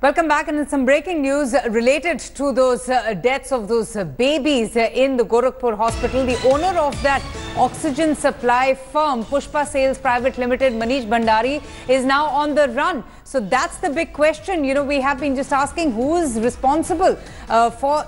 Welcome back, and some breaking news related to those deaths of those babies in the Gorakhpur hospital. The owner of that oxygen supply firm, Pushpa Sales Private Limited, Manish Bhandari, is now on the run. So that's the big question. You know, we have been just asking who is responsible for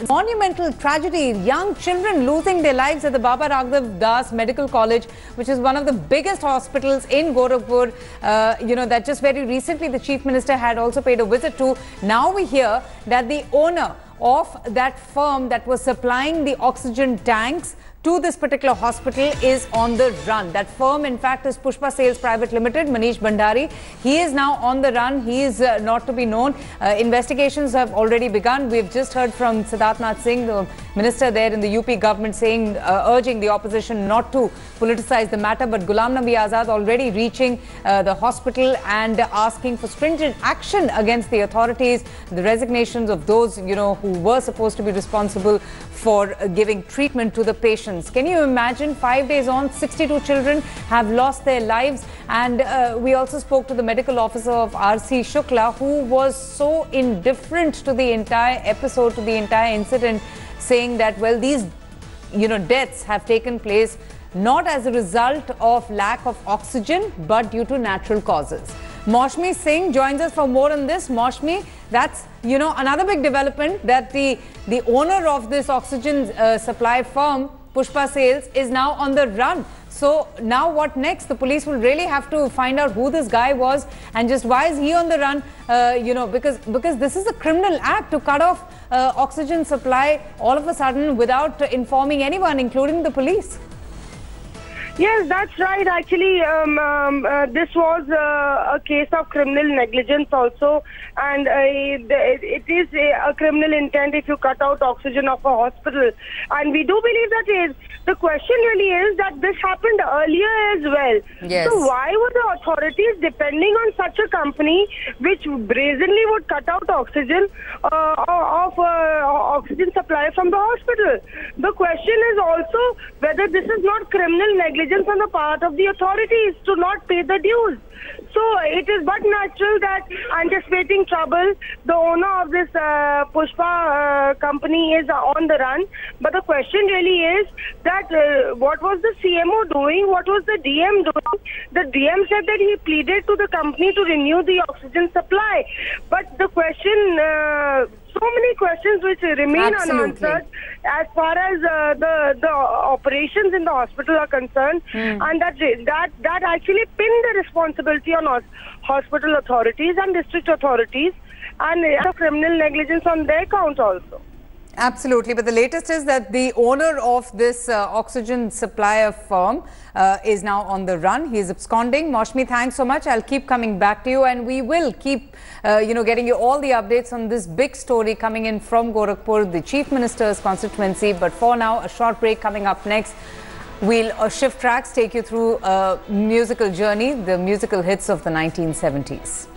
monumental tragedy, young children losing their lives at the BRD Medical College, which is one of the biggest hospitals in Gorakhpur. That just very recently the Chief Minister had also paid a visit to. Now we hear that the owner of that firm that was supplying the oxygen tanks to this particular hospital is on the run. That firm, in fact, is Pushpa Sales Private Limited, Manish Bhandari. He is now on the run. He is not to be known. Investigations have already begun. We've just heard from Siddharth Singh, the minister there in the UP government, saying, urging the opposition not to politicize the matter. But Ghulam Nabi Azad already reaching the hospital and asking for stringent action against the authorities, the resignations of those, who were supposed to be responsible for giving treatment to the patients. Can you imagine, 5 days on, 62 children have lost their lives? And we also spoke to the medical officer of RC Shukla, who was so indifferent to the entire episode, to the entire incident, saying that, well, these, deaths have taken place not as a result of lack of oxygen, but due to natural causes. Maushmi Singh joins us for more on this. Maushmi, that's, another big development, that the owner of this oxygen supply firm, Pushpa Sales, is now on the run. So now what next? The police will really have to find out who this guy was and just why is he on the run, because this is a criminal act to cut off oxygen supply all of a sudden without informing anyone, including the police. Yes, that's right. Actually, this was a case of criminal negligence also, and it is a criminal intent if you cut out oxygen of a hospital. And we do believe that the question really is that this happened earlier as well. Yes. So why were the authorities depending on such a company which brazenly would cut out oxygen of oxygen supply from the hospital? The question is also whether this is not criminal negligence on the part of the authorities to not pay the dues. So it is but natural that, anticipating trouble, the owner of this Pushpa company is on the run. But the question really is that what was the CMO doing? What was the DM doing? The DM said that he pleaded to the company to renew the oxygen supply. But the question, so many questions which remain unanswered as far as the operations in the hospital are concerned, and that actually pinned the responsibility on hospital authorities and district authorities, and criminal negligence on their count also. Absolutely, but the latest is that the owner of this oxygen supplier firm is now on the run. He is absconding. Maushmi, thanks so much. I'll keep coming back to you, and we will keep, getting you all the updates on this big story coming in from Gorakhpur, the Chief Minister's constituency. But for now, a short break coming up next. We'll shift tracks, take you through a musical journey, the musical hits of the 1970s.